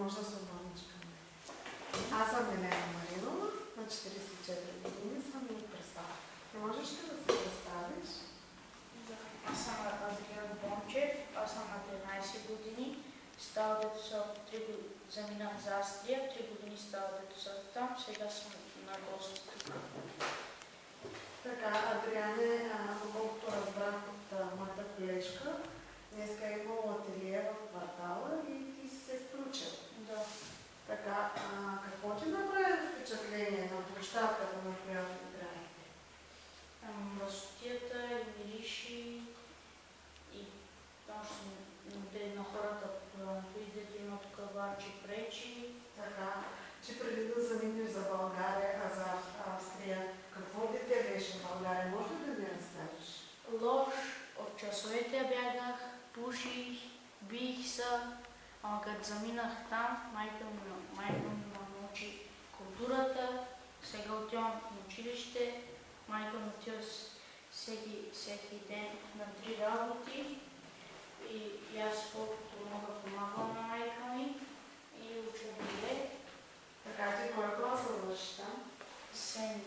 може да се обърнеш към мен. Аз съм Елена Маринова, на 44 години съм и представя. Не можеш ли да се представиш? Да. Аз съм Адриан Бончев, аз съм на 13 години. Става дето са 3 години, заминах за Австрия, 3 години става дето са там, сега съм на гост тук. Така, Адриане, колкото разбрах от моята колежка, днеска е имало ателие в квартала и ти си се включил. Да. Така, какво ти направи впечатление на площадката, на която играете? Мръсотията, мириши и още на хората дойде да има тук варчи пречи. Така, че преди да заминеш за България, а за Австрия, какво дете беше в България? Може ли да ми разкажеш? Лош, от часовете бягах, пуших, бих се, ама като заминах там, майка ми научи културата, сега отивам на училище, майка ми отива всеки ден на 3 работи и аз колкото мога помагам на майка ми и уча добре. Така, ти кой клас завършиш там? Сенди.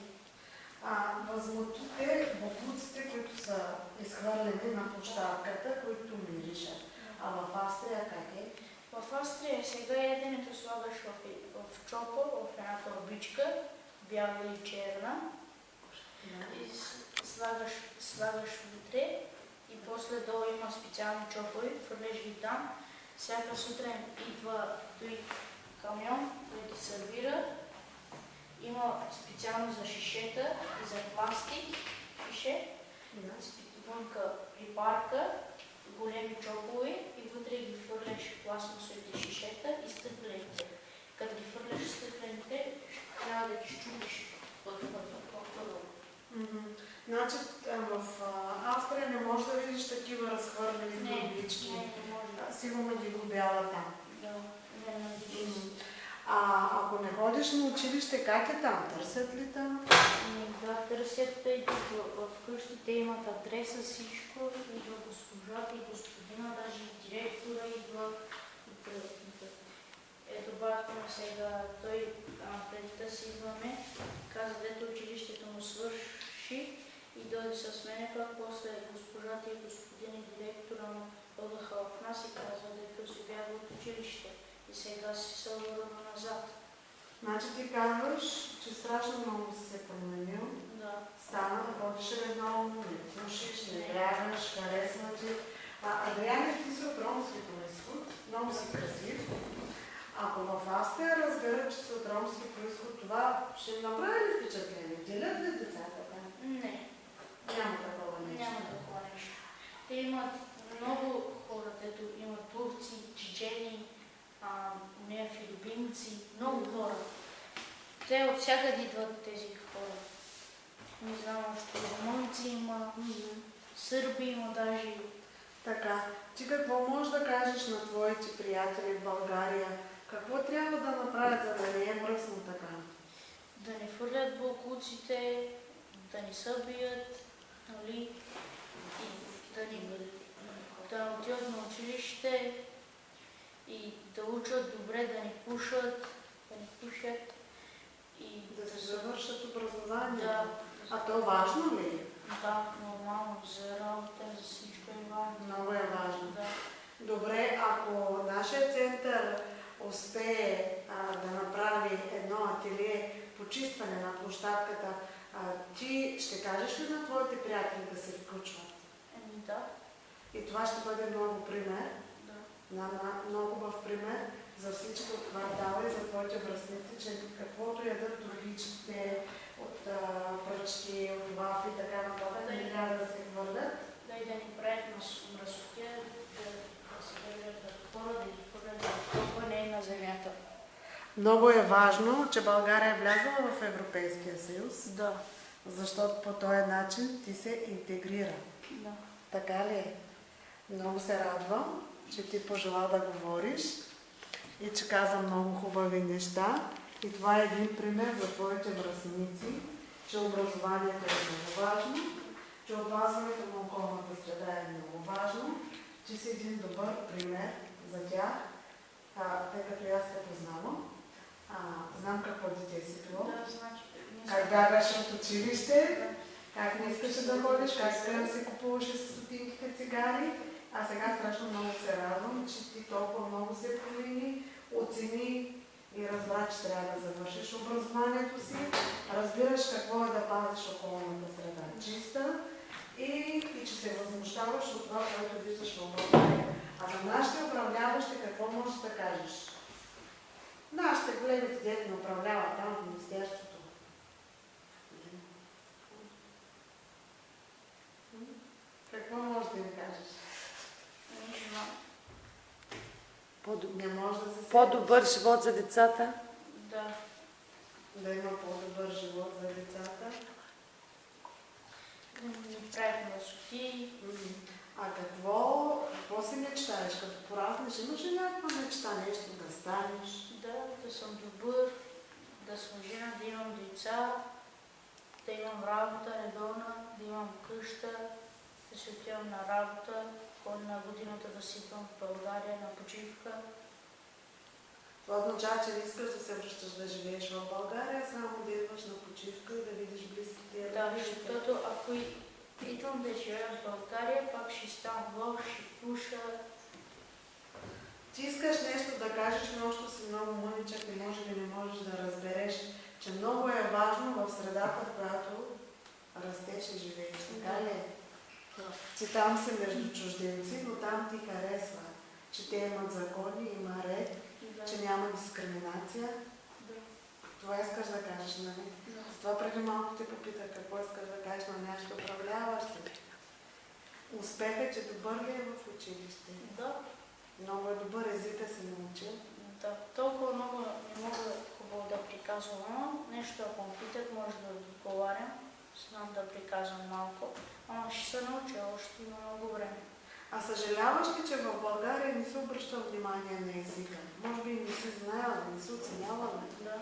Възмутите боклуците, които са изхвърлени на площадката, които миришат. А в Австрия как е? В Австрия сега яденето слагаш в чопа, в една торбичка, бяла или черна, и слагаш вътре и после долу има специални чопове, хвърляш ги там. Всяка сутрин идва той камион, който ги сервира. Има специално за шишета и за пластик шише, вънка припарка, големи чопове и вътре ги хвърляш пластмасовите шишета и стъклените. Като ги хвърляш стъклените, трябва да ги щупиш по-долу. Значи в Австрия не можеш да видиш такива разхвърлени трубички. Не може. Сигурно ги глобяла там. Да, не видиш. Ако не ходиш на училище, как е там? Търсят ли там? Да, търсят в къщите имат адреса, всичко, идва госпожата и господина, даже и директора идва. Ето батко ми сега, той преди да си идваме, каза дето училището му свърши и дойде с мене, пак после госпожата и господин и директора му дойдаха в нас и каза дето си бяга от училище. И сега си се върна назад. Значи ти казваш, че страшно много си се променил. Да. Стана, ходиш редовно, не пушиш, не бягаш, харесва ти. Адриане, ти си от ромски произход, много си красив. Ако в Австрия разберат, че си от ромски произход, това ще им направи ли впечатление? Делят ли децата там? Не. Няма такова нещо. Няма такова нещо. Те имат много хора, дето имат турци, чечени, филипинци, много хора. Те от всякъде идват тези хора. Не знам, още румънци има, сърби има даже. Така, ти какво можеш да кажеш на твоите приятели в България? Какво трябва да направят, за да не е мръсно така? Да не хвърлят боклуците, да не се бият, нали? И да отидат на училище и да учат добре, да не пушат, и да се завършат образованието. Да. А то важно ли? Да, нормално, за работа, за всичко е важно. Много е важно. Да. Добре, ако нашия център успее да направи едно ателие почистване на площадката, ти ще кажеш ли на твоите приятели да се включват? Да. И това ще бъде много пример. Да. Много хубав пример за всички от квартала и за твоите връстници, че каквото ядат другичките, от пръчки, от вафли и така нататък, не трябва да се хвърлят. Да и да ни правят мръсотия, да се държат хора, да ги хвърлят толкова не на земята. Много е важно, че България е влязла в Европейския съюз. Да. Защото по този начин ти се интегрира. Да. Така ли е? Много се радвам, че ти пожела да говориш и че каза много хубави неща. И това е един пример за твоите връстници, че образованието е много важно, че опазването на околната среда е много важно, че си един добър пример за тях тъй като и аз се познавам, знам какво дете си било. Да, значи. Как бягаше от училище, как не искаше да ходиш, как си купуваше с стотинките цигари. А сега страшно много се радвам, че ти толкова много се промени, оцени и разбра, че трябва да завършиш образованието си, разбираш какво е да пазиш околната среда чиста и че се възмущаваш от това, което виждаш в България. А на нашите управляващи какво можеш да кажеш? Нашите големите дети управляват там в Министерството. Какво можеш да им кажеш? Не може да се По-добър живот за децата? Да. Да има по-добър живот за децата. Не правим насоки. А какво си мечтаеш? Като пораснеш, имаш ли някаква мечта, нещо да станеш? Да съм добър, да съм жена, да имам деца, да имам работа редовна, да имам къща, да си отивам на работа, на годината да си идвам в България на почивка. Това означава, че не искаш да се връщаш да живееш в България, само да идваш на почивка и да видиш близките. Да, защото ако идвам да живея в България, пак ще ставам лош, ще пуша. Ти искаш нещо да кажеш, но още си много мъничък и може би не можеш да разбереш, че много е важно в средата, в която растеш и живееш. Така ли? Че там си между чужденци, но там ти харесва, че те имат закони, има ред, че няма дискриминация. Това искаш да кажеш, нали? С това преди малко те попитах какво искаш да кажеш на някакви управляващи. Успехът, че добър ли е в училище? Да. Много е добър, езика си научил. Да, толкова много не мога хубаво да приказвам, но нещо ако ме питат, може да отговарям. Знам да приказвам малко, ама ще се науча, още има много време. А съжаляваш ли, че в България не се обръща внимание на езика? Може би не си знаела, не си оценявала. Да.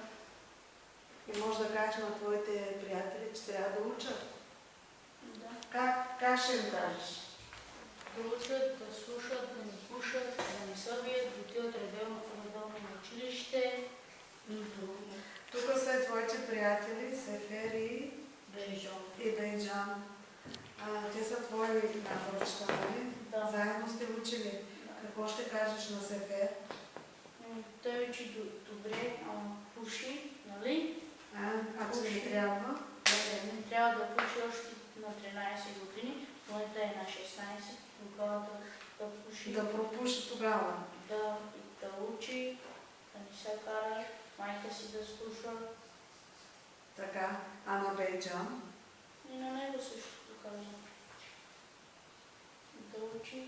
И може да кажеш на твоите приятели, че трябва да учат. Да. Как ще им кажеш? Да учат, да слушат, да не пушат, да не се бият, да отидат редовно на училище. Тук са твоите приятели, Сефер и Бейджан. Те са твои наборища, нали? Да. Заедно сте учили. Да. Какво ще кажеш на Сефер? Той учи добре, пуши, нали? Че не трябва? Не трябва да пуши още на 13 години, но е на 16, тогава да пуши. Да пропуши тогава. Да учи, да не се кара, майка си да слуша. Така. А на Бейджан? И на него също казвам. Да учи,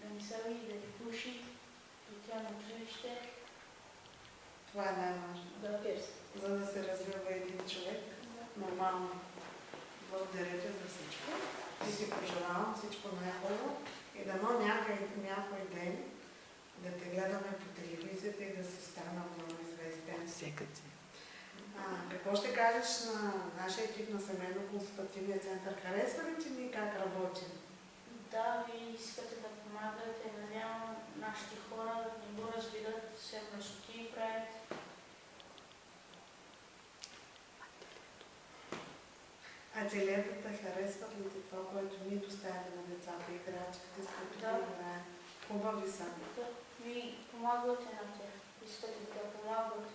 да не се види, да не пуши, да тя на училище. Това е най-важно. Да, За да се развива един човек. Нормално. Благодаря ти за всичко. И ти пожелавам всичко най-хубаво. И дано някой ден да те гледаме по телевизията и да си стана много известен. Всека ти. Какво ще кажеш на нашия екип на семейно-консултативния център? Харесва ли ти ни как работим? Да, вие искате да помагате, надявам нашите хора не го разбират, се мръсоти правят. Ателиетата харесват ли ти това, което ние доставяме на децата, играчките, с които играят? Хубави са. Да, вие помагате на тях, искате да помагате.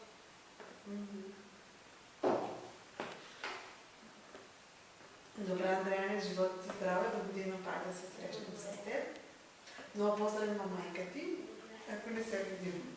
Добре, Андрея, живот ти здраве, до година пак да се срещнем с теб. Много поздрави на майка ти, ако не се видим.